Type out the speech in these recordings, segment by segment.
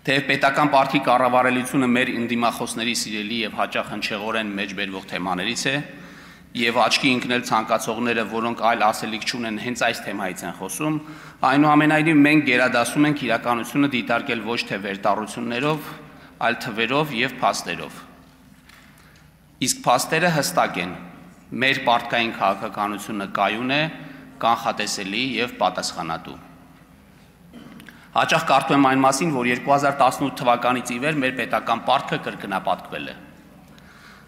Թեև պետական պարտքի կառավարելիությունը մեր ընդդիմախոսների սիրելի եւ հաճախ հնչեղորեն մեջբերվող թեմաներից է, եւ աչքի ընկնել ցանկացողները, որոնք այլ ասելիք չունեն, հենց այս թեմայից են խոսում, այնուամենայնիվ մենք գերադասում ենք իրականությունը դիտարկել ոչ թե վերտառություններով, այլ թվերով եւ փաստերով։ Իսկ փաստերը հստակ են։ Մեր պարտքային քաղաքականությունը կայուն է, կանխատեսելի եւ պատասխանատու։ Հաճախ կարդում եմ այն մասին, որ 2018 թվականից ի վեր մեր պետական պարտքը կրկնապատկվել է։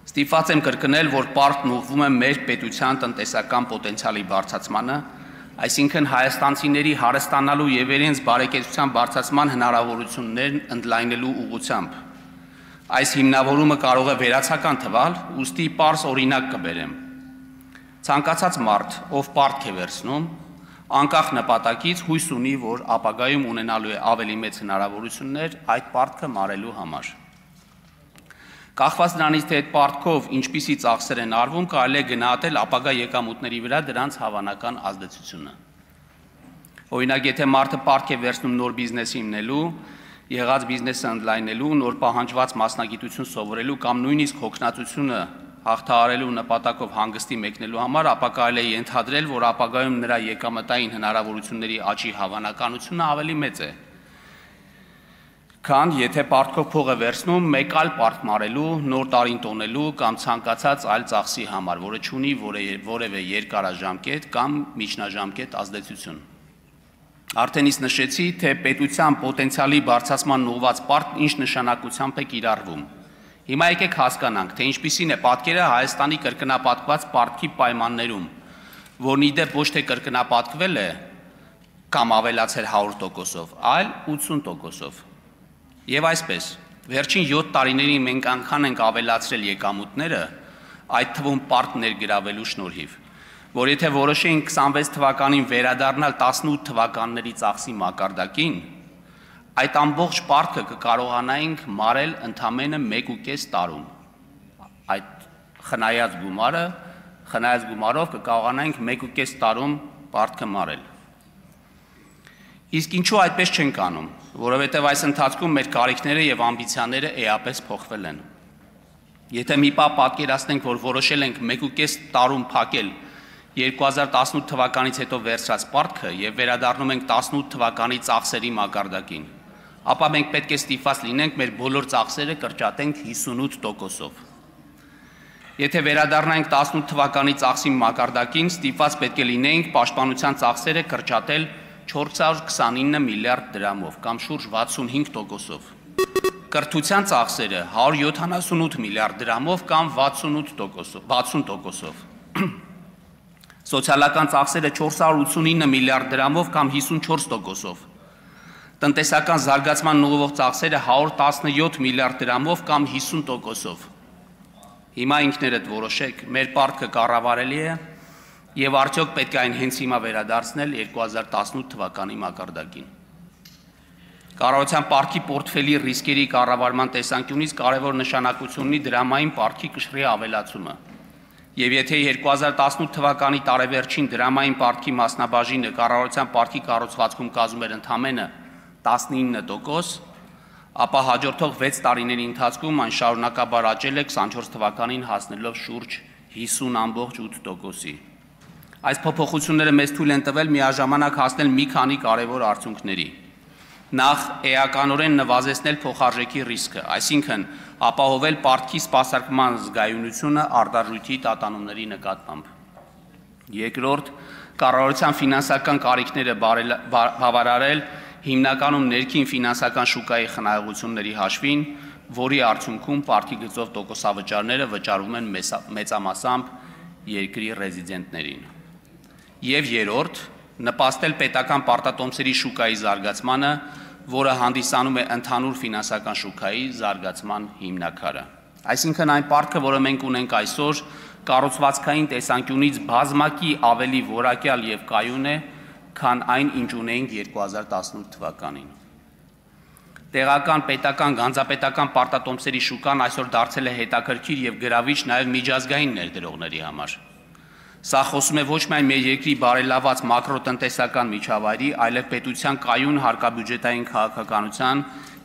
Ստիպված եմ կրկնել, որ պարտքն ուղղվում է մեր պետության տնտեսական պոտենցիալի բարձրացմանը, այսինքն հայաստանցիների հարստանալու եւ իրենց բարեկեցության բարձրացման հնարավորություններն ընդլայնելու ուղղությամբ։ Այս հիմնավորումը կարող է վերացական թվալ, ուստի պարզ օրինակ կբերեմ։ Ցանկացած մարդ, ով պարտք է վերցնում, անկախ նպատակից հույս ունի, որ ապագայում ունենալու է ավելի մեծ հնարավորություններ այդ պարտքը մարելու համար։ Կախված նրանից, թե այդ պարտքով ինչպիսի ծախսեր են արվում, կարելի է գնահատել ապագա եկամուտների վրա դրանց հավանական ազդեցությունը։ Օրինակ, եթե մարդը պարտք է վերցնում նոր բիզնես հիմնելու, եղած բիզնեսը ընդլայնելու, նոր պահանջված մասնագիտություն սովորելու կամ նույնիսկ հոգնածությունը հաղթահարելու նպատակով հանգստի մեկնելու համար, ապա կարելի է ենթադրել, որ ապագայում նրա եկամտային հնարավորությունների աճի հավանականությունը ավելի մեծ է, քան եթե պարտքով փող է վերցնում մեկ այլ պարտք մարելու, նոր տարին տոնելու կամ ցանկացած այլ ծախսի համար, որը չունի որևէ երկարաժամկետ կամ միջնաժամկետ ազդեցություն։ Արդեն իսկ նշեցի, թե պետության պոտենցիալի բարձրացման ուղղված պարտքն ինչ նշանակությամբ է կիրառվում։ Հիմա եկեք հասկանանք, թե ինչպիսին է պատկերը Հայաստանի կրկնապատկված պարտքի պայմաններում, որն ի դեպ ոչ թե կրկնապատկվել է կամ ավելացել 100%-ով, այլ 80%-ով։ Եվ այսպես, վերջին 7 տարիներին մենք անգամ ենք ավելացրել եկամուտները, այդ թվում պարտք ներգրավելու շնորհիվ, որ եթե որոշեինք 26 թվականին վերադառնալ 18 թվականների ծախսի մակարդակին, այդ ամբողջ պարտքը կկարողանայինք մարել ընդամենը 1.5 տարում։ Այդ խնայած գումարով կկարողանայինք 1.5 տարում պարտքը մարել։ Իսկ ինչու այդպես չենք անում, որովհետև այս ընթացքում մեր կարիքները եւ ամբիցիաները էապես փոխվել են։ Եթե մի պահ պատկերացնենք, որ որոշել ենք 1.5 տարում փակել 2018 թվականից հետո վերցրած պարտքը եւ վերադառնում ենք 18 թվականի ծախսերի մակարդակին, ապա մենք պետք է ստիպված լինենք մեր բոլոր ծախսերը կրճատենք 58%-ով։ Եթե վերադառնանք 18 թվականի ծախսի մակարդակին, ստիպված պետք է լինենք պաշտպանության ծախսերը կրճատել 429 միլիարդ դրամով կամ շուրջ 65%-ով։ Կրթության ծախսերը 178 միլիարդ դրամով կամ 60%-ով։ Սոցիալական ծախսերը 489 միլիարդ դրամով կամ 54%-ով։ Տնտեսական զարգացման ուղղվող ծախսերը 117 միլիարդ դրամով կամ 50%-ով։ Հիմա ինքներդ որոշեք, մեր պարտքը կառավարելի է եւ արդյոք պետք է այն հենց հիմա վերադարձնել 2018 թվականի մակարդակին։ Կառավարության պարտքի պորտֆելի ռիսկերի կառավարման տեսանկյունից կարևոր նշանակություն ունի դրամային պարտքի կշռի ավելացումը։ Եվ եթե 2018 թվականի տարեվերջին դրամային պարտքի մասնաբաժինը կառավարության պարտքի կառուցվածքում կազմում էր ընդամենը 19%, ապա հաջորդող 6 տարիների ընթացքում այն շարունակաբար աճել է 24 թվականին հասնելով շուրջ 50.8%-ի։ Այս փոփոխությունները մեզ թույլ են տվել միաժամանակ հասնել մի քանի կարևոր արդյունքների։ Նախ էականորեն նվազեցնել փոխարժեքի ռիսկը, այսինքն ապահովել պարտքի սպասարկման զգայունությունը արտարժույթի տատանումների նկատմամբ։ Երկրորդ, կառավարության ֆինանսական կարիքները բավարարել հիմնականում ներքին ֆինանսական շուկայի խնայողությունների հաշվին, որի արդյունքում պարտքի գծով տոկոսավճարները վճարվում են մեծամասամբ երկրի ռեզիդենտներին։ Եվ երրորդ, նպաստել պետական պարտատոմսերի շուկայի զարգացմանը, որը հանդիսանում է ընդհանուր ֆինանսական շուկայի զարգացման հիմնաքարը։ Այսինքն այն պարտքը, որը մենք ունենք այսօր, կառուցվածքային տեսանկյունից բազմակի ավելի որակյալ եւ կայուն է, քան այն, ինչ ունեինք 2018 թվականին։ Տեղական, պետական, գանձապետական պարտատոմսերի շուկան այսօր դարձել է հետաքրքիր եւ գրավիչ նաեւ միջազգային ներդրողների համար։ Սա խոսում է ոչ միայն մեր երկրի բարելաված մակրոտնտեսական միջավայրի, այլև պետության կայուն հարկաբյուջետային քաղաքականության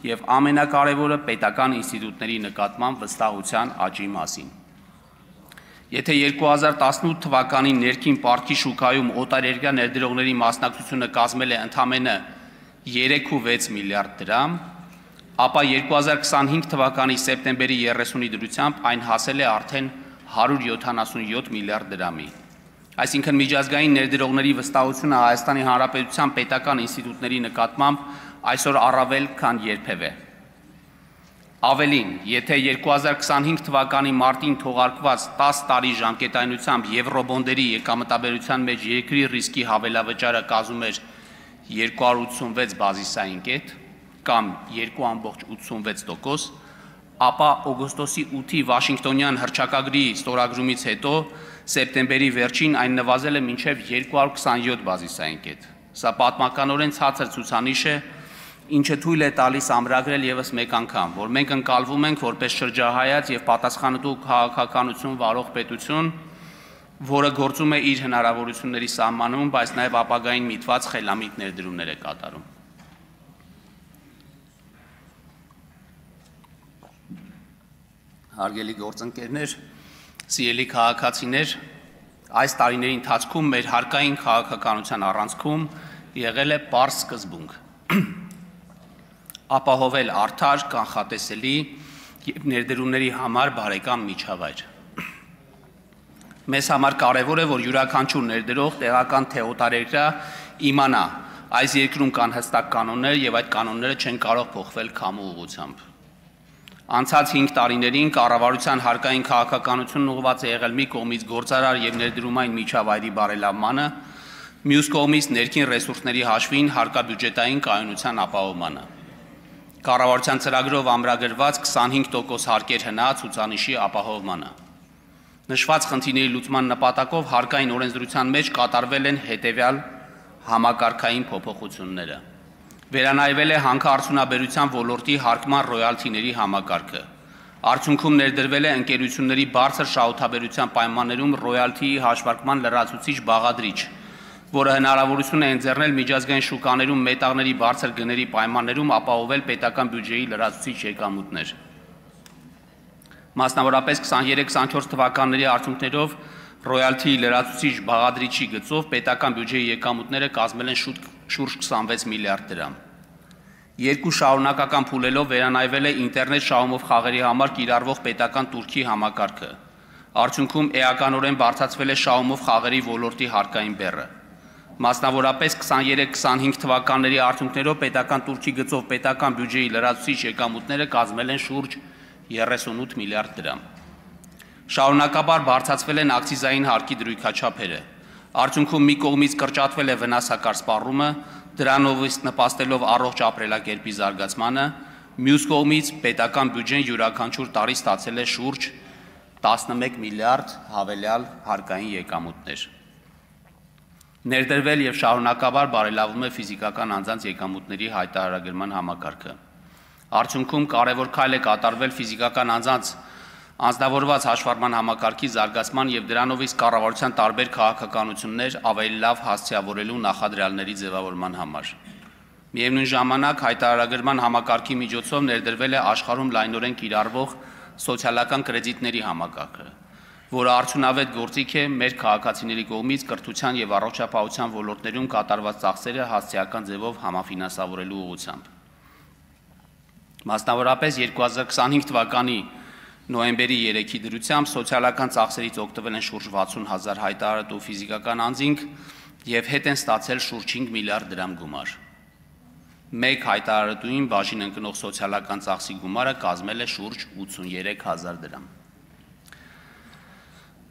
եւ ամենակարևորը պետական ինստիտուտների նկատմամբ վստահության աճի մասին։ Եթե 2018 թվականին ներքին պարտքի շուկայում օտարերկրյա ներդրողների մասնակցությունը կազմել է ընդամենը 3.6 միլիարդ դրամ, ապա 2025 թվականի սեպտեմբերի 30-ի դրությամբ այն հասել է արդեն 177 միլիարդ դրամի։ Այսինքն միջազգային ներդրողների վստահությունը Հայաստանի Հանրապետության պետական ինստիտուտների նկատմամբ այսօր առավել քան երբևէ։ Ավելին, եթե 2025 թվականի մարտին թողարկված 10 տարի ժամկետայնությամբ եվրոբոնդերի եկամտաբերության մեջ երկրի ռիսկի հավելավճարը կազմում էր 286 բազիսային կետ կամ 2.86%, ապա օգոստոսի 8-ի Վաշինգտոնյան հռչակագրի ստորագրումից հետո սեպտեմբերի վերջին այն նվազել է մինչև 227 բազիսային կետ։ Սա պատմականորեն ցածր ցուցանիշ է, ինչը թույլ է տալիս ամրագրել եւս մեկ անգամ, որ մենք ընկալվում ենք որպես շրջահայաց եւ պատասխանատու քաղաքականություն վարող պետություն, որը գործում է իր հնարավորությունների սահմանում, բայց նաեւ ապագային միտված խելամիտ ներդրումներ է կատարում։ Հարգելի գործընկերներ, սիրելի քաղաքացիներ, այս տարիների ընթացքում մեր հարկային քաղաքականության առանցքում եղել է պարզ սկզբունք։ Ապահովել արդար, կանխատեսելի եւ ներդրումների համար բարեկամ միջավայր։ Մեզ համար կարևոր է, որ յուրաքանչյուր ներդրող տեղական թե օտարերկրյա իմանա, այս երկրում կան հստակ կանոններ եւ այդ կանոնները չեն կարող փոխվել քամու ուղղությամբ։ Անցած 5 տարիներին կառավարության հարկային քաղաքականությունն ուղղված է եղել մի կողմից գործարար եւ ներդրումային միջավայրի բարելավմանը, մյուս կողմից ներքին ռեսուրսների հաշվին հարկաբյուջետային կայունության ապահովմանը։ Կառավարության ծրագրով ամրագրված 25% հարկեր հնա ցուցանիշի ապահովմանը։ Նշված խնդիրների լուծման նպատակով հարկային օրենսդրության մեջ կատարվել են հետևյալ համակարգային փոփոխությունները։ Վերանայվել է հանքարդյունաբերության ոլորտի հարկման ռոյալթիների համակարգը։ Արդյունքում ներդրվել է ընկերությունների բարձր շահութաբերության պայմաններում ռոյալթիի հաշվարկման լրացուցիչ բաղադրիչ, որը հնարավորություն է ընձեռնել միջազգային շուկաներում մետաղների բարձր գների պայմաններում ապահովել պետական բյուջեի լրացուցիչ եկամուտներ։ Մասնավորապես 23-24 թվականների արդյունքներով ռոյալթիի լրացուցիչ բաղադրիչի գծով պետական բյուջեի եկամուտները կազմել են շուրջ 26 միլիարդ դրամ։ Երկու շարունակական փուլելով վերանայվել է ինտերնետ շահումով խաղերի համար կիրառվող պետական տուրքի համակարգը։ Արդյունքում էականորեն բարձրացվել է շահումով խաղերի ոլորտի հարկային բեռը։ Մասնավորապես 23-25 թվականների արդյունքներով պետական տուրքի գծով պետական բյուջեի լրացուցիչ եկամուտները կազմել են շուրջ 38 միլիարդ դրամ։ Շարունակաբար բարձրացվել են ակցիզային հարկի դրույքաչափերը։ Արդյունքում մի կողմից կրճատվել է վնասակար սպառումը, դրանով նպաստելով առողջ ապրելակերպի զարգացմանը, մյուս կողմից պետական բյուջեն յուրաքանչյուր տարի ստացել է շուրջ 11 միլիարդ հավելյալ հարկային եկամուտներ։ Ներդրվել եւ շարունակաբար բարելավում է ֆիզիկական անձանց եկամուտների հայտարարագրման համակարգը։ Արդյունքում կարևոր քայլ է կատարվել ֆիզիկական անձանց անձնավորված հաշվառման համակարգի զարգացման եւ դրանով իսկ կառավարության տարբեր քաղաքականություններ ավելի լավ հասցեավորելու նախադրյալների ձևավորման համար։ Միևնույն ժամանակ հայտարարագրման համակարգի միջոցով ներդրվել է աշխարհում լայնորեն կիրառվող սոցիալական կրեդիտների համակարգը, որը արդյունավետ գործիք է մեր քաղաքացիների կողմից կրթության եւ առողջապահության ոլորտներում կատարված ծախսերը հասցեական ձևով համաֆինանսավորելու ուղղությամբ։ Մասնավորապես 2025 թվականի նոյեմբերի 3-ի դրությամբ սոցիալական ծախսերից օգտվել են շուրջ 60,000 հայտարարատու ֆիզիկական անձինք եւ հետ են ստացել շուրջ 5 միլիարդ դրամ գումար։ Մեկ հայտարարատուին բաժին ընկնող սոցիալական ծախսի գումարը կազմել է շուրջ 83,000 դրամ։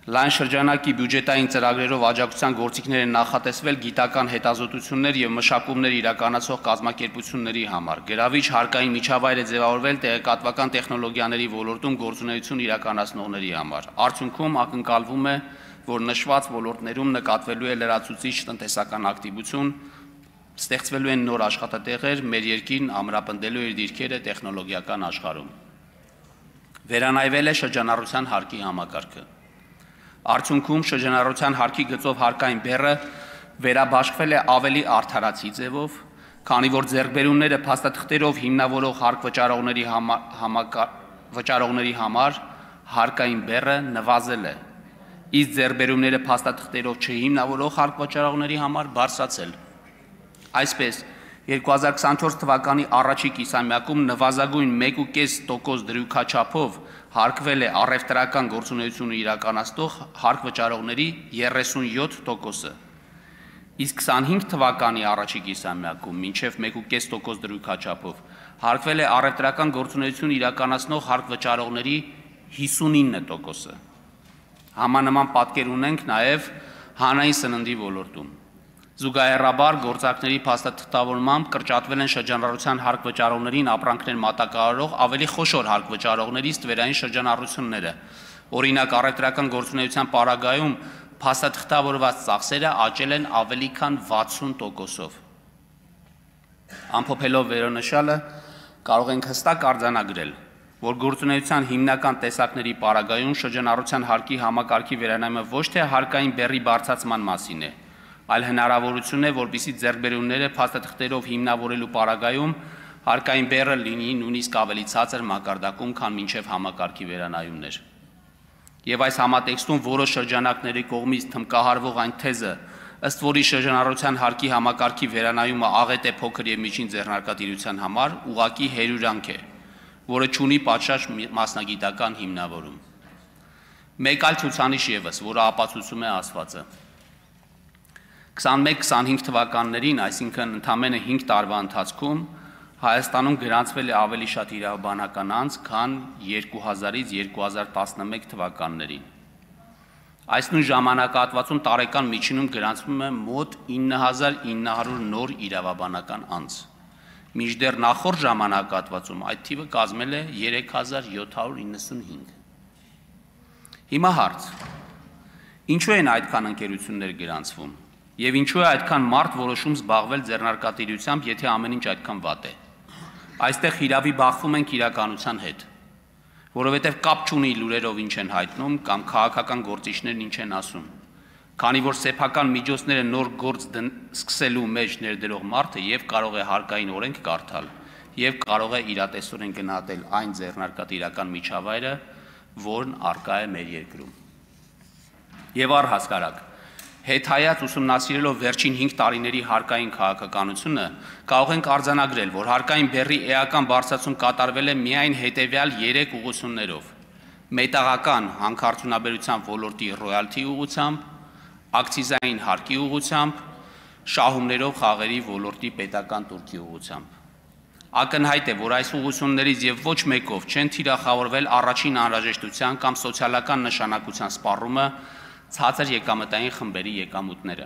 Լայն շրջանակի բյուջետային ծրագրերով աջակցության գործիքներ են նախատեսվել գիտական հետազոտություններ եւ մշակումներ իրականացող կազմակերպությունների համար։ Գրավիչ հարկային միջավայր է ձևավորվել տեղեկատվական տեխնոլոգիաների ոլորտում գործունեություն իրականացնողների համար։ Արդյունքում ակնկալվում է, որ նշված ոլորտներում նկատվելու է լրացուցիչ տնտեսական ակտիվություն, ստեղծվելու են նոր աշխատատեղեր, մեր երկիրն ամրապնդելու իր դիրքերը տեխնոլոգիական աշխարհում։ Վերանայվել է շրջանառության հարկի համակարգը։ Արդյունքում շրջանառության հարկի գծով հարկային բեռը վերաբաշխվել է ավելի արդարացի ձևով, Քանի որ ձեռքբերումները փաստաթղթերով հիմնավորող հարկ վճարողների համար հարկային բեռը նվազել է, իսկ ձեռքբերումները փաստաթղթերով չհիմնավորող հարկ վճարողների համար բարձրացել։ Այսպես, 2024 թվականի առաջին կիսամյակում նվազագույն 1.5% դրույքաչափով հարկվել է առևտրական գործունեությունը իրականացնող հարկ վճարողների 37%-ը, իսկ 25 թվականի առաջին կիսամյակում մինչև 1.5% դրույքաչափով հարկվել է առևտրական գործունեություն իրականացնող հարկ վճարողների 59%-ը։ Համանման պատկեր ունենք նաև հանրային սննդի ոլորտում։ Զուգահեռաբար գործակների փաստաթղթավորմամբ կրճատվել են շրջանառության հարկ վճարողներին ապրանքներ մատակարարող ավելի խոշոր հարկ վճարողների ստվերային շրջանառությունները։ Օրինակ, առևտրական գործունեության պարագայում փաստաթղթավորված ծախսերը աճել են ավելի քան 60%-ով։ Ամփոփելով վերոնշյալը, կարող ենք հստակ արձանագրել, որ գործունեության հիմնական տեսակների պարագայում շրջանառության հարկի համակարգի վերանայումը ոչ թե հարկային բեռի բարձրացման մասին է, այլ հնարավորություն է, որպեսզի ձեռքբերումները փաստաթղթերով հիմնավորելու պարագայում հարկային բեռը լինի նույնիսկ ավելի ցածր մակարդակում, քան մինչև համակարգի վերանայումներ։ Եվ այս համատեքստում որոշ շրջանակների կողմից թմկահարվող այն թեզը, ըստ որի շրջանառության հարկի համակարգի վերանայումը աղետ է փոքր եւ միջին ձեռնարկատիրության համար, ուղղակի հերյուրանք է, որը չունի պատշաճ մասնագիտական հիմնավորում։ Մեկ այլ ցուցանիշ ևս, որը ապացուցում է ասվածը։ 21-25 թվականներին, այսինքն ընդամենը 5 տարվա ընթացքում Հայաստանում գրանցվել է ավելի շատ իրավաբանական անձ, քան 2000-ից 2011 թվականներին։ Այս նույն ժամանակահատվածում տարեկան միջինում գրանցվում է մոտ 9900 նոր իրավաբանական անձ։ Մինչդեռ նախորդ ժամանակահատվածում այդ թիվը կազմել է 3795։ Հիմա հարց. ինչու են այդքան ընկերություններ գրանցվում եւ ինչու է այդքան մարդ որոշում զբաղվել ձեռնարկատիրությամբ, եթե ամեն ինչ այդքան վատ է։ Այստեղ հիրավի բախվում ենք իրականության հետ, որովհետև կապ չունի լուրերով ինչ են հայտնում կամ քաղաքական գործիչներն ինչ են ասում, քանի որ սեփական միջոցները նոր գործ սկսելու մեջ ներդրող մարդը եւ կարող է հարկային օրենք կարդալ եւ կարող է իրատեսորեն գնահատել այն ձեռնարկատիրական միջավայրը, որն առկա է մեր երկրում։ Եվ առհասարակ, հետհայաց ուսումնասիրելով վերջին 5 տարիների հարկային քաղաքականությունը, կարող ենք արձանագրել, որ հարկային բեռի էական բարձրացում կատարվել է միայն հետևյալ 3 ուղղություններով՝ մետաղական հանքարդյունաբերության ոլորտի ռոյալթի ուղղությամբ, ակցիզային հարկի ուղղությամբ, շահումներով խաղերի ոլորտի պետական տուրքի ուղղությամբ։ Ակնհայտ է, որ այս ուղղություններից եւ ոչ մեկով չեն թիրախավորվել առաջին անհրաժեշտության կամ սոցիալական նշանակության սպառումը ցածր եկամտային խմբերի եկամուտները։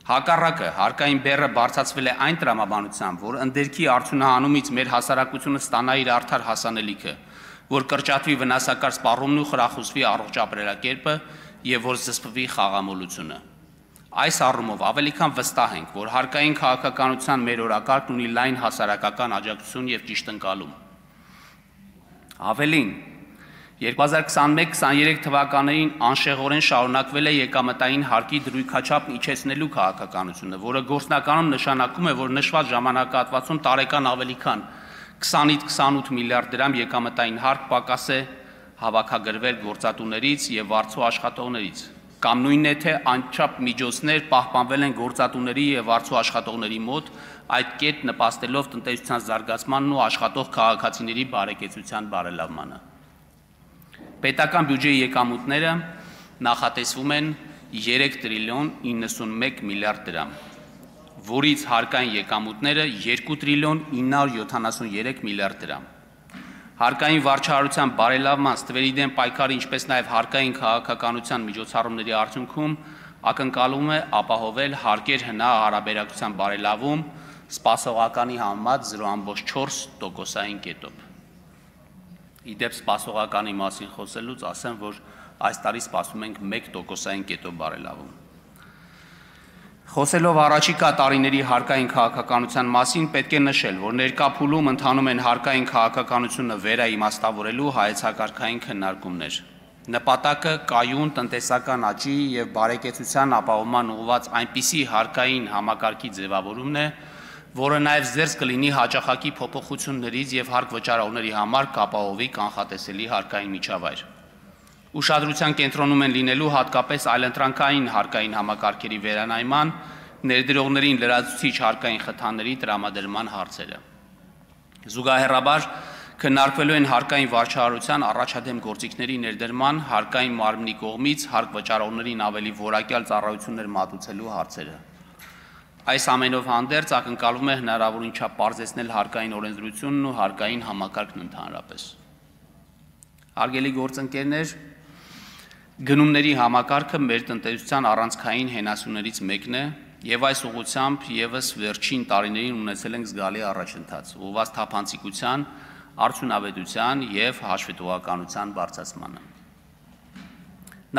Հակառակը, հարկային բեռը բարձրացվել է այն տրամաբանությամբ, որ ընդերքի արդյունահանումից մեր հասարակությունը ստանա իր արդար հասանելիքը, որ կրճատվի վնասակար սպառումն ու խրախուսվի առողջ ապրելակերպը եւ որ զսպվի խաղամոլությունը։ Այս առումով ավելի քան վստահ ենք, որ հարկային քաղաքականության մեր օրակարգն ունի լայն հասարակական աջակցություն եւ ճիշտ ընկալում։ Ավելին, 2021-23 թվականներին անշեղորեն շարունակվել է եկամտային հարկի դրույքաչափ իջեցնելու քաղաքականությունը, որը գործնականում նշանակում է, որ նշված ժամանակահատվածում տարեկան ավելի քան 20-ից 28 միլիարդ դրամ եկամտային հարկ պակաս է հավաքագրվել գործատուներից եւ վարձու աշխատողներից, կամ նույնն է, թե անչափ միջոցներ պահպանվել են գործատուների եւ վարձու աշխատողների մոտ, այդ կերպ նպաստելով տնտեսության զարգացմանն ու աշխատող քաղաքացիների բարեկեցության բարելավմանը։ Պետական բյուջեի եկամուտները նախատեսվում են 3 տրիլիոն 91 միլիարդ դրամ, որից հարկային եկամուտները 2 տրիլիոն 973 միլիարդ դրամ։ Հարկային վարչահարության բարելավման, ստվերի դեմ պայքարի, ինչպես նաև հարկային քաղաքականության միջոցառումների արդյունքում ակնկալվում է ապահովել հարկեր հնա հարաբերակցության բարելավում սպասողականի համեմատ 0.4%-ային կետով։ Իդեպ սպասողականի մասին խոսելուց ասեմ, որ այս տարի սպասում ենք 1%-ային կետով բարելավում։ Խոսելով առաջիկա տարիների հարկային քաղաքականության մասին, պետք է նշել, որ ներկա փուլում ընթանում են հարկային քաղաքականությունը վերաիմաստավորելու հայեցակարգային քննարկումներ։ Նպատակը կայուն տնտեսական աճի եւ բարեկեցության ապահովման ուղղված այնպիսի հարկային համակարգի ձևավորումն է, որը նաև զերծ կլինի հաճախակի փոփոխություններից և հարկ վճարողների համար կապահովի կանխատեսելի հարկային միջավայր։ Ուշադրության կենտրոնում են լինելու հատկապես այլընտրանքային հարկային համակարգերի վերանայման, ներդրողներին լրացուցիչ հարկային խթանների տրամադրման հարցերը։ Զուգահեռաբար քննարկվելու են հարկային վարչահարության առաջադեմ գործիքների ներդրման, հարկային մարմնի կողմից հարկ վճարողներին ավելի որակյալ ծառայություններ մատուցելու հարցերը։ Այս ամենով հանդերձ ակնկալվում է հնարավորին չափ պարզեցնել հարկային օրենսդրությունն ու հարկային համակարգն ընդհանրապես։ Հարգելի գործընկերներ, գնումների համակարգը մեր տնտեսության առանցքային հենասյուներից մեկն է, եւ այս ուղղությամբ եւս վերջին տարիներին ունեցել ենք զգալի առաջընթաց, ուղղված թափանցիկության, արդյունավետության եւ հաշվետվողականության բարձրացմանը։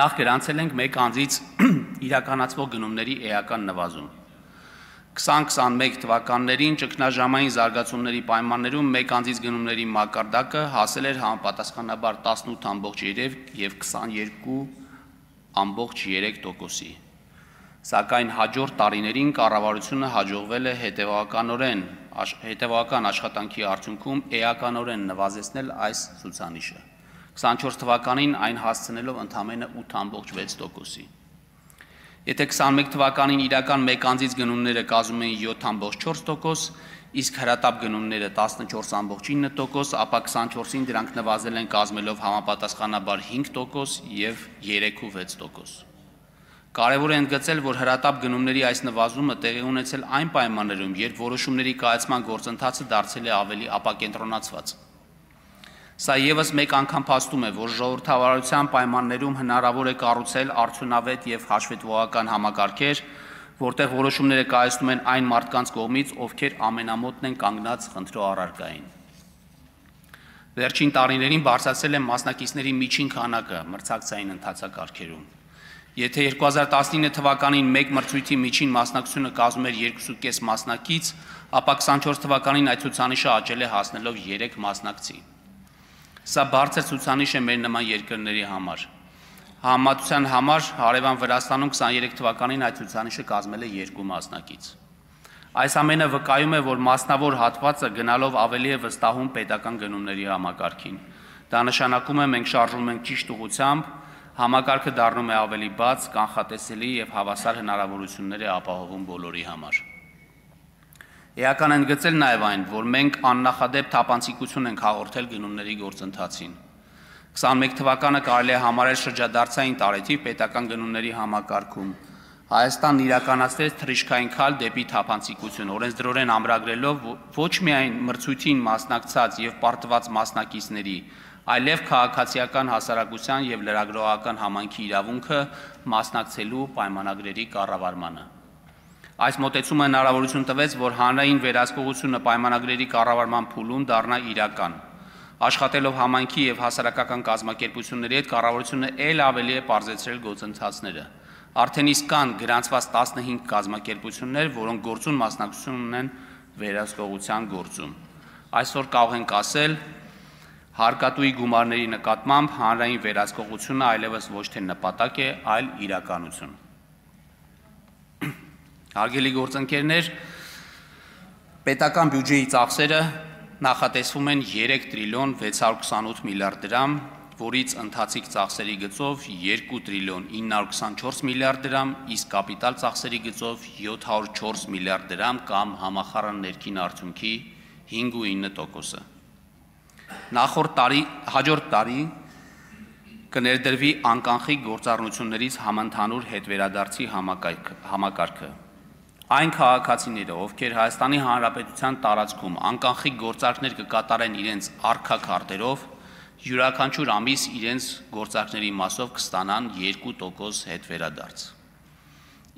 Նախ գրանցել ենք մեկ անձից իրականացվող գնումների էական նվազում։ 2021 թվականներին ճգնաժամային զարգացումների պայմաններում մեկ անձից գնումների մակարդակը հասել էր համապատասխանաբար 18.3 եւ 22.3%-ի։ Սակայն հաջորդ տարիներին կառավարությունը հաջողվել է հետևական աշխատանքի արդյունքում էականորեն նվազեցնել այս ցուցանիշը, 24 թվականին այն հասցնելով ընդամենը 8.6%-ի։ Եթե 21 թվականին իրական մեկ անձից գնումները կազմում էին 7.4%, իսկ հրատապ գնումները 14.9%, ապա 24-ին դրանք նվազել են կազմելով համապատասխանաբար 5% և 3.6%։ Կարևոր է ընդգծել, որ հրատապ գնումների այս նվազումը տեղի ունեցել այն պայմաններում, երբ որոշումների կայացման գործընթացը դարձել է ավելի ապակենտրոնացված։ Սա ևս մեկ անգամ փաստում է, որ ժողովրդավարության պայմաններում հնարավոր է կառուցել արդյունավետ և հաշվետվողական համակարգեր, որտեղ որոշումները կայացնում են այն մարդկանց կողմից, ովքեր ամենամոտն են կանգնած խնդրող առարկային։ Վերջին տարիներին բարձրացել է մասնակիցների միջին քանակը մրցակցային ընթացակարգերում։ Եթե 2019 թվականին մեկ մրցույթի միջին մասնակցությունը կազմում էր 2.5 մասնակից, ապա 24 թվականին այդ ցուցանիշը աճել է հասնելով 3 մասնակցի։ Սա բարձր ցուցանիշ է մեր նման երկրների համար։ Համեմատության համար հարևան Վրաստանում 23 թվականին այդ ցուցանիշը կազմել է 2 մասնակից։ Այս ամենը վկայում է, որ մասնավոր հատվածը գնալով ավելի է վստահում պետական գնումների համակարգին։ Դա նշանակում է մենք շարժվում ենք ճիշտ ուղղությամբ, համակարգը դառնում է ավելի բաց, կանխատեսելի եւ հավասար հնարավորություններ է ապահովում բոլորի համար։ Էական է ընդգծել նաև այն, որ մենք աննախադեպ թափանցիկություն ենք հաղորդել գնումների գործընթացին։ 21 թվականը կարելի է համարել շրջադարձային տարեթիվ պետական գնումների համակարգում։ Հայաստանն իրականացրեց թռիչքային քայլ դեպի թափանցիկություն, օրենսդրորեն ամրագրելով ոչ միայն մրցույթին մասնակցած եւ պարտված մասնակիցների, այլև քաղաքացիական հասարակության եւ լրագրողական համայնքի իրավունքը մասնակցելու պայմանագրերի կառավարմանը։ Այս մոտեցումը հնարավորություն տվեց, որ հանրային վերահսկողությունը պայմանագրերի կառավարման փուլում դառնա իրական։ Աշխատելով համայնքի եւ հասարակական կազմակերպությունների հետ կառավարությունը ել ավելի է պարզեցրել գործընթացները։ Արդեն իսկ կան գրանցված 15 կազմակերպություններ, որոնք գործուն մասնակցություն ունեն վերահսկողության գործում։ Այսօր կարող ենք ասել, հարկատուի գումարների նկատմամբ հանրային վերահսկողությունը այլևս ոչ թե նպատակ է, այլ իրականություն։ Հարգելի գործընկերներ, պետական բյուջեի ծախսերը նախատեսվում են 3 տրիլիոն 628 միլիարդ դրամ, որից ընթացիկ ծախսերի գծով 2 տրիլիոն 924 միլիարդ դրամ, իսկ կապիտալ ծախսերի գծով 704 միլիարդ դրամ կամ համախառն ներքին արդյունքի 5.9%-ը։ Հաջորդ տարի կներդրվի անկանխիկ գործառնություններից համընդհանուր հետվերադարձի համակարգը։ Այն քաղաքացիները, ովքեր Հայաստանի Հանրապետության տարածքում անկանխիկ գործարքներ կկատարեն իրենց առքա քարտերով, յուրաքանչյուր ամիս իրենց գործարքների մասով կստանան 2% հետվերադարձ։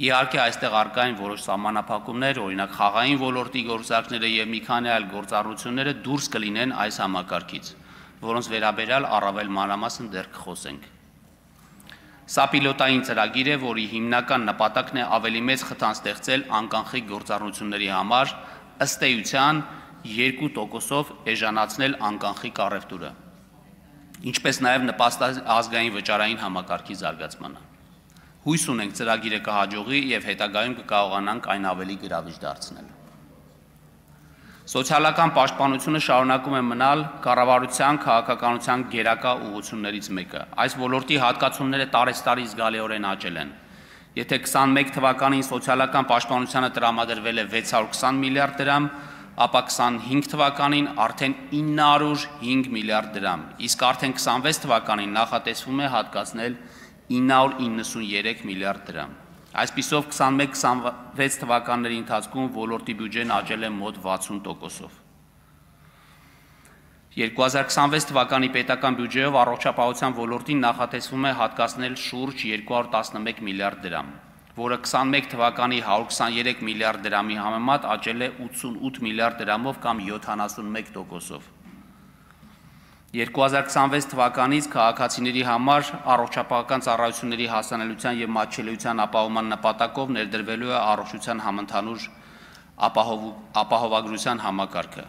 Իհարկե այստեղ առկա են որոշ սահմանափակումներ, օրինակ խաղային ոլորտի գործարքները եւ մի քանի այլ գործառնությունները դուրս կլինեն այս համակարգից, որոնց վերաբերյալ առավել մանրամասն դեռ կխոսենք։ Սա պիլոտային ծրագիր է, որի հիմնական նպատակն է ավելի մեծ խթան ստեղծել անկանխիկ գործառնությունների համար, ըստ էության 2%-ով էժանացնել անկանխիկ առևտուրը, ինչպես նաև նպաստել ազգային վճարային համակարգի զարգացմանը։ Հույս ունենք ծրագիրը կհաջողի եւ հետագայում կկարողանանք այն ավելի գրավիչ դարձնել։ Սոցիալական պաշտպանությունը շարունակում է մնալ կառավարության քաղաքականության գերակա ուղղություններից մեկը։ Այս ոլորտի հատկացումները տարեցտարի զգալիորեն աճել են։ Եթե 21 թվականին սոցիալական պաշտպանությանը տրամադրվել է 620 միլիարդ դրամ, ապա 25 թվականին արդեն 905 միլիարդ դրամ, իսկ արդեն 26 թվականին նախատեսվում է հատկացնել 993 միլիարդ դրամ։ Այսպիսով 21-26 թվականների ընթացքում ոլորտի բյուջեն աճել է մոտ 60%-ով։ 2026 թվականի պետական բյուջեով առողջապահության ոլորտին նախատեսվում է հատկացնել շուրջ 211 միլիարդ դրամ, որը 21 թվականի 123 միլիարդ դրամի համեմատ աճել է 88 միլիարդ դրամով կամ 71%-ով։ 2026 թվականից քաղաքացիների համար առողջապահական ծառայությունների հասանելիության և մատչելիության ապահովման նպատակով ներդրվելու է առողջության համընդհանուր ապահովագրության համակարգը։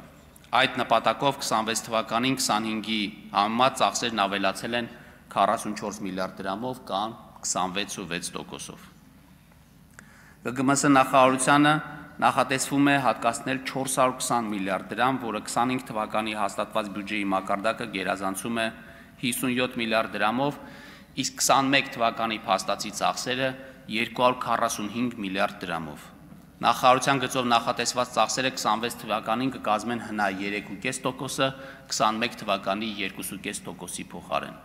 Այդ նպատակով 26 թվականին 25-ի համեմատ ծախսերն ավելացել են 44 միլիարդ դրամով կամ 26.6%-ով։ ԳԳՄՍ նախարարությանը նախատեսվում է հատկացնել 420 միլիարդ դրամ, որը 25 թվականի հաստատված բյուջեի մակարդակը գերազանցում է 57 միլիարդ դրամով, իսկ 21 թվականի փաստացի ծախսերը 245 միլիարդ դրամով։ Նախարարության գծով նախատեսված ծախսերը 26 թվականին կկազմեն հնա 3.5%-ը, 21 թվականի 2.5%-ի փոխարեն։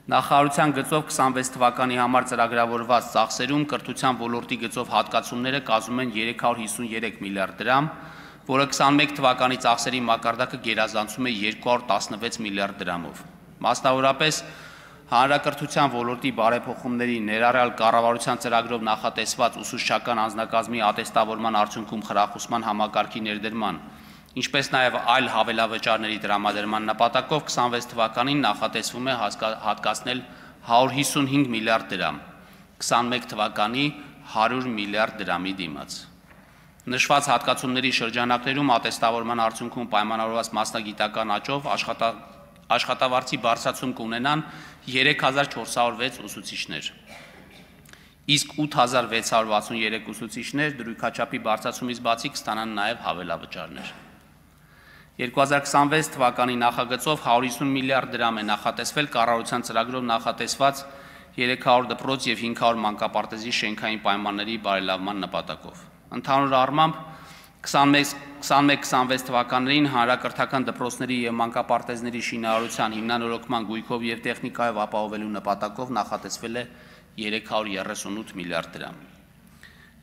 Նախարարության գծով 26 թվականի համար ծրագրավորված ծախսերում կրթության ոլորտի գծով հատկացումները կազմում են 353 միլիարդ դրամ, որը 21 թվականի ծախսերի մակարդակը գերազանցում է 216 միլիարդ դրամով։ Մասնավորապես, հանրակրթության ոլորտի բարեփոխումների ներառյալ կառավարության ծրագրով նախատեսված ուսուցչական անձնակազմի ատեստավորման արդյունքում խրախուսման համակարգի ներդրման, ինչպես նաև այլ հավելավճարների տրամադրման նպատակով 26 թվականին նախատեսվում է հատկացնել 155 միլիարդ դրամ, 21 թվականի 100 միլիարդ դրամի դիմաց։ Նշված հատկացումների շրջանակներում ատեստավորման արդյունքում պայմանավորված մասնագիտական աճով աշխատավարձի բարձրացում կունենան 3406 ուսուցիչներ, իսկ 8663 ուսուցիչներ դրույքաչափի բարձրացումից բացի կստանան նաև հավելավճարներ։ 2026 թվականի նախագծով 150 միլիարդ դրամ է նախատեսվել կառավարության ծրագրով նախատեսված 300 դպրոց և 500 մանկապարտեզի շենքային պայմանների բարելավման նպատակով։ Ընդհանուր առմամբ 21-26 թվականներին հանրակրթական դպրոցների և մանկապարտեզների շինարարության հիմնանորոգման գույքով և տեխնիկայով ապահովելու նպատակով նախատեսվել է 338 միլիարդ դրամ։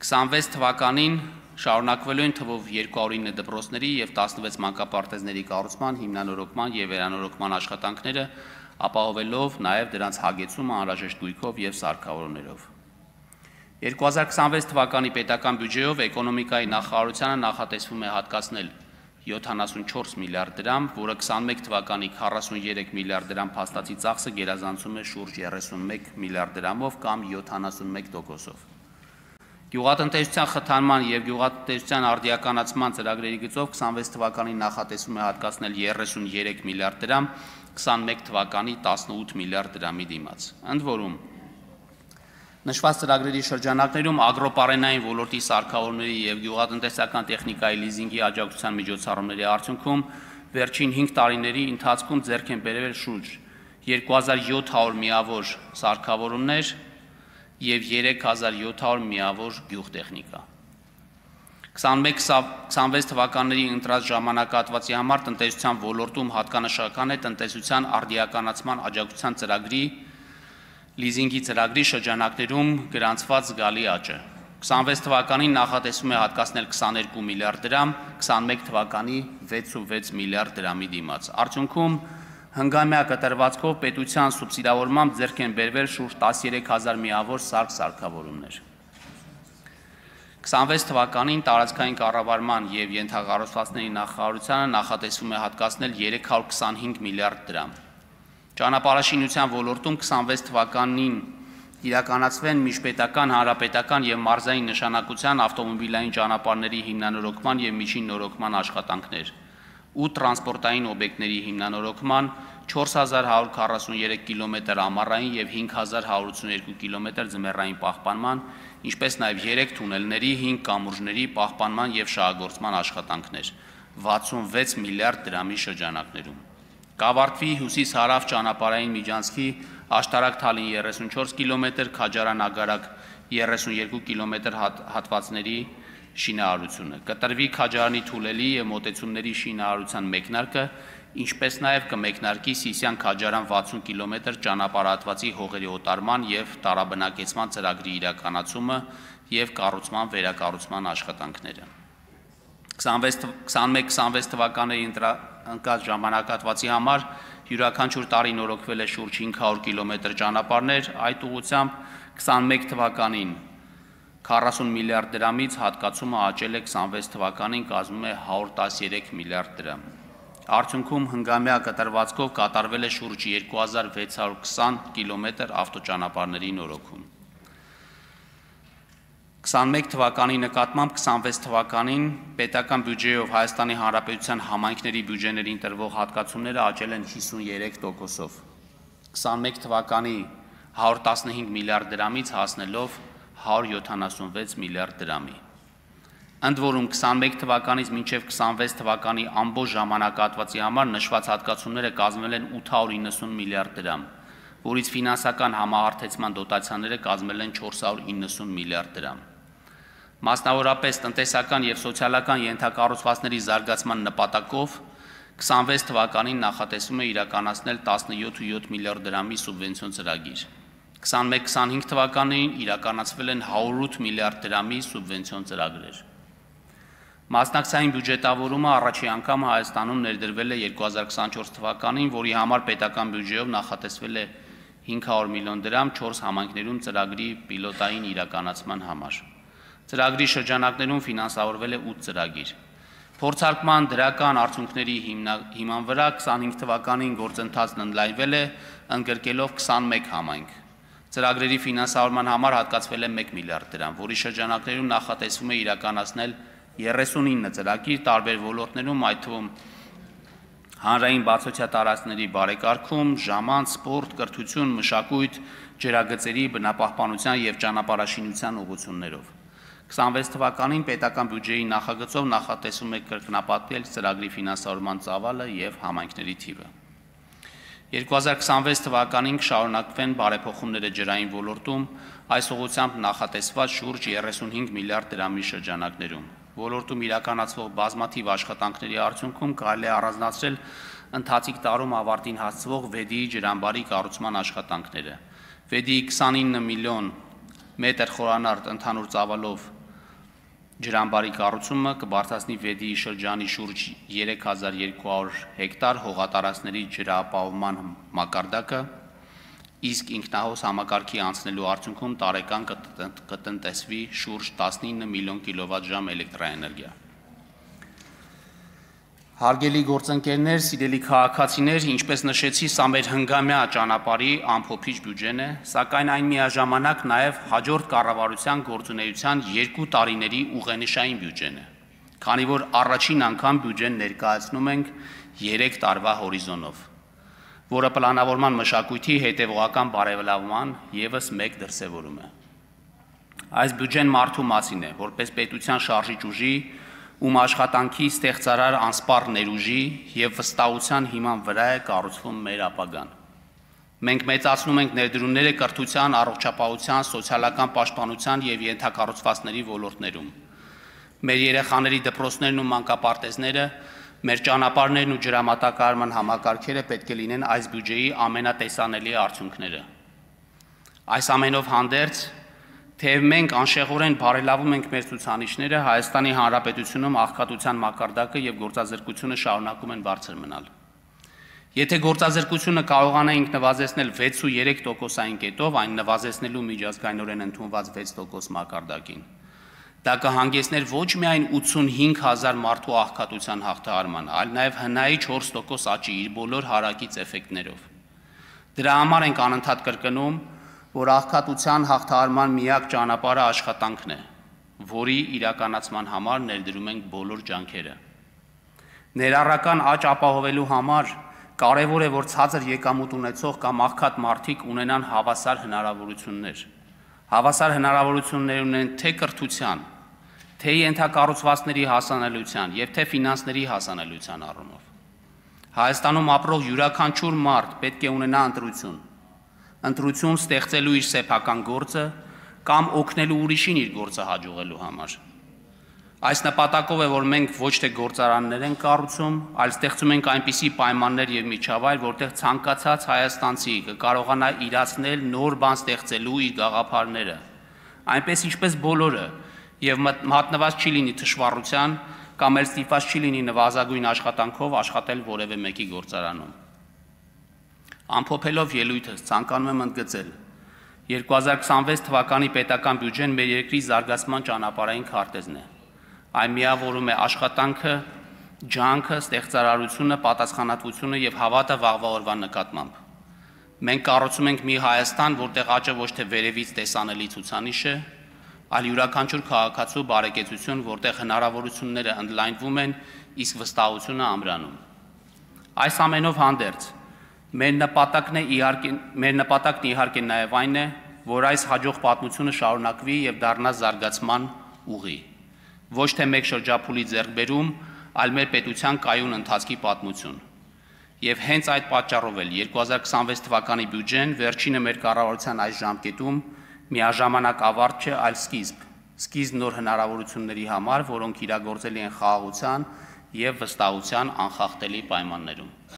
26 թվականին շարունակվելու են թվով 209 դպրոցների և 16 մանկապարտեզների կառուցման, հիմնանորոգման և վերանորոգման աշխատանքները, ապահովելով նաև դրանց հագեցումը անհրաժեշտ գույքով և սարքավորումներով։ 2026 թվականի պետական բյուջեով էկոնոմիկայի նախարարությանը նախատեսվում է հատկացնել 74 միլիարդ դրամ, որը 21 թվականի 43 միլիարդ դրամ փաստացի ծախսը գերազանցում է շուրջ 31 միլիարդ դրամով կամ 71%-ով։ Գյուղատնտեսության խթանման և գյուղատնտեսության արդիականացման ծրագրերի գծով 26 թվականին նախատեսվում է հատկացնել 33 միլիարդ դրամ, 21 թվականի 18 միլիարդ դրամի դիմաց։ Ընդ որում, նշված ծրագրերի շրջանակներում ագրոպարենային ոլորտի սարքավորումների և գյուղատնտեսական տեխնիկայի լիզինգի աջակցության միջոցառումների արդյունքում վերջին 5 տարիների ընթացքում ձեռք են բերվել շուրջ 2700 միավոր սարքավորումներ և 3700 միավոր գյուղտեխնիկա։ 21-26 թվականների ընտրած ժամանակահատվածի համար տնտեսության ոլորտում հատկանշական է տնտեսության արդիականացման աջակցության ծրագրի լիզինգի ծրագրի շրջանակներում գրանցված զգալի աճը։ 26 թվականին նախատեսվում է հատկացնել 22 միլիարդ դրամ, 21 թվականի 6.6 միլիարդ դրամի դիմաց։ Արդյունքում հնգամյա կտրվածքով պետության սուբսիդավորմամբ ձեռք են բերվել շուրջ 13000 միավոր սարք-սարքավորումներ։ 26 թվականին տարածքային կառավարման և ենթակառուցվածքների նախարարությանը նախատեսվում է հատկացնել 325 միլիարդ դրամ։ Ճանապարհաշինության ոլորտում 26 թվականին իրականացվեն միջպետական, հանրապետական և մարզային նշանակության ավտոմոբիլային ճանապարհների հիմնանորոգման և միջին նորոգման աշխատանքներ, 8 տրանսպորտային օբյեկտների հիմնանորոգման, 4143 կիլոմետր ամառային եւ 5182 կիլոմետր ձմեռային պահպանման, ինչպես նաեւ 3 թունելների, 5 կամուրջների պահպանման եւ շահագործման աշխատանքներ 66 միլիարդ դրամի շրջանակներում։ Կավարտվի հյուսիս-հարավ ճանապարհային միջանցքի Աշտարակ-Թալին 34 կիլոմետր, Քաջարան-Ագարակ 32 կիլոմետր հատվածների շինարարությունը։ Կտրվի Քաջարանի թունելի եւ մոտեցումների շինարարության մեկնարկը, ինչպես նաեւ կմեկնարկի Սիսիան-Քաջարան 60 կիլոմետր ճանապարհատվածի հողերի օտարման եւ տարաբնակեցման ծրագրի իրականացումը եւ կառուցման վերակառուցման աշխատանքները։ 21-26 թվականների ընկած ժամանակահատվածի համար յուրաքանչյուր տարի նորոգվել է շուրջ 500 կիլոմետր ճանապարհներ, այդ ուղղությամբ 21 թվականին 40 միլիարդ դրամից հատկացումը աճել է 26 թվականին կազմում է 113 միլիարդ դրամ։ Արդյունքում հնգամյա կտրվածքով կատարվել է շուրջ 2620 կիլոմետր ավտոճանապարհների նորոգում։ 21 թվականի նկատմամբ 26 թվականին պետական բյուջեով Հայաստանի Հանրապետության համայնքների բյուջեներին տրվող հատկացումները աճել են 53%-ով։ 21 թվականի 115 միլիարդ դրամից հասնելով 176 միլիարդ դրամի։ Ընդ որում 21 թվականից մինչև 26 թվականի ամբողջ ժամանակահատվածի համար նշված հատկացումները կազմել են 890 միլիարդ դրամ, որից ֆինանսական համահարթեցման դոտացիաները կազմել են 490 միլիարդ դրամ։ Մասնավորապես տնտեսական եւ սոցիալական ենթակառուցվածքների զարգացման նպատակով 26 թվականին նախատեսվում է իրականացնել 17.7 միլիարդ դրամի սուբվենցիոն ծրագիր։ 21-25 թվականին իրականացվել են 108 միլիարդ դրամի սուբվենցիոն ծրագրեր։ Մասնակցային բյուջետավորումը առաջի անգամ Հայաստանում ներդրվել է 2024 թվականին, որի համար պետական բյուջեով նախատեսվել է 500 միլիոն դրամ 4 համայնքներում ծրագրի պիլոտային իրականացման համար։ Ծրագրի շրջանակներում ֆինանսավորվել է 8 ծրագիր։ Փորձարկման դրական արդյունքների հիման վրա 25 թվականին գործընթացն ընդլայնվել է, ընդգրկելով 21 համայնք։ Ծրագրերի ֆինանսավորման համար հատկացվել է 1 միլիարդ դրամ, որի շրջանակներում նախատեսվում է իրականացնել 39 ծրագիր տարբեր ոլորտներում, այդ թվում հանրային բացօթյա տարածքների բարեկարգում, ժամանց, սպորտ, կրթություն, մշակույթ, ջրագծերի, բնապահպանության եւ ճանապարհաշինության ուղղություններով։ 26 թվականին պետական բյուջեի նախագծով նախատեսվում է կրկնապատկել ծրագրի ֆինանսավորման ծավալը եւ համայնքների թիվը։ 2026 թվականին կշարունակվեն բարեփոխումները ջրային ոլորտում, այս ուղղությամբ նախատեսված շուրջ 35 միլիարդ դրամի շրջանակներում։ Ոլորտում իրականացվող բազմաթիվ աշխատանքների արդյունքում կարելի է առանձնացնել ընթացիկ տարում ավարտին հասցվող Վեդիի ջրամբարի կառուցման աշխատանքները։ Վեդիի 29 միլիոն մետր խորանարդ ընդհանուր ծավալով ջրամբարի կառուցումը կբարձրացնի Վեդիի շրջանի շուրջ 3200 հեկտար հողատարածքների ջրապահովման մակարդակը, իսկ ինքնահոս համակարգի անցնելու արդյունքում տարեկան կտնտեսվի շուրջ 19 միլիոն կիլովատ-ժամ էլեկտրաէներգիա։ Հարգելի գործընկերներ, սիրելի քաղաքացիներ, ինչպես նշեցի, սա մեր հնգամյա ճանապարհի ամփոփիչ բյուջեն է, սակայն այն միաժամանակ նաև հաջորդ կառավարության գործունեության 2 տարիների ուղենիշային բյուջեն է, քանի որ առաջին անգամ բյուջեն ներկայացնում ենք 3 տարվա հորիզոնով, որը պլանավորման մշակույթի հետևողական բարելավման ևս մեկ դրսևորում է։ Այս բյուջեն մարդու մասին է, որպես պետության շարժիչ ուժի, ում աշխատանքի ստեղծարար անսպառ ներուժի եւ վստահության հիման վրա է կառուցվում մեր ապագան։ Մենք մեծացնում ենք ներդրումները կրթության, առողջապահության, սոցիալական պաշտպանության եւ ենթակառուցվածքների ոլորտներում։ Մեր երեխաների դպրոցներն ու մանկապարտեզները, մեր ճանապարհներն ու ջրամատակարարման համակարգերը պետք է լինեն այս բյուջեի ամենատեսանելի արդյունքները։ Այս ամենով հանդերձ, թեև մենք անշեղորեն բարելավում ենք մեր ցուցանիշները, Հայաստանի Հանրապետությունում աղքատության մակարդակը եւ գործազրկությունը շարունակում են բարձր մնալ։ Եթե գործազրկությունը կարողանայինք նվազեցնել 6.3%-ային կետով, այն նվազեցնելու միջազգայինորեն ընդունված 6% մակարդակին, դա կհանգեցներ ոչ միայն 85,000 մարդու աղքատության հաղթահարման, այլ նաև հնայի 4% աճի իր բոլոր հարակից էֆեկտներով։ Դրա համար ենք անընդհատ կրկնում, որ աղքատության հաղթահարման միակ ճանապարհը աշխատանքն է, որի իրականացման համար ներդրում ենք բոլոր ջանքերը։ Ներառական աճ ապահովելու համար Կարևոր է, որ ցածր եկամուտ ունեցող կամ աղքատ մարդիկ ունենան հավասար հնարավորություններ։ Հավասար հնարավորություններ ունեն թե կրթության, թե ենթակառուցվածքների հասանելիության եւ թե ֆինանսների հասանելիության առումով։ Հայաստանում ապրող յուրաքանչյուր մարդ պետք է ունենա ընտրություն ստեղծելու իր սեփական գործը կամ օգնելու ուրիշին իր գործը հաջողելու համար։ Այս նպատակով է, որ մենք ոչ թե գործարաններ ենք կառուցում, այլ ստեղծում ենք այնպիսի պայմաններ եւ միջավայր, որտեղ ցանկացած հայաստանցի կկարողանա իրացնել նոր բան ստեղծելու իր գաղափարները, այնպես ինչպես բոլորը, եւ մատնված չի լինի թշվառության կամ էլ ստիպված չի լինի նվազագույն աշխատանքով աշխատել որևէ մեկի գործարանում։ Ամփոփելով ելույթս ցանկանում եմ ընդգծել 2026 թվականի պետական բյուջեն մեր երկրի զարգացման ճանապարհային քարտեզն է։ Այն միավորում է աշխատանքը, ջանքը, ստեղծարարությունը, պատասխանատվությունը եւ հավատը վաղվա օրվա նկատմամբ։ Մենք կառուցում ենք մի Հայաստան, որտեղ աճը ոչ թե վերևից տեսանելի ցուցանիշ է, այլ յուրաքանչյուր քաղաքացու բարեկեցություն, որտեղ հնարավորությունները ընդլայնվում են, իսկ վստահությունը ամրանում։ Այս ամենով հանդերձ մեր նպատակն իհարկե նաեւ այն է, որ այս հաջող պատմությունը շարունակվի եւ դառնա զարգացման ուղի։ Ոչ թե մեկ շրջափուլի ձեռքբերում, այլ մեր պետության կայուն ընթացքի պատմություն։ Եվ հենց այդ պատճառով էլ 2026 թվականի բյուջեն վերջինը մեր կառավարության այս ժամկետում միաժամանակ ավարտ չէ, այլ սկիզբ նոր հնարավորությունների համար, որոնք իրագործելի են խաղաղության եւ վստահության անխախտելի պայմաններում։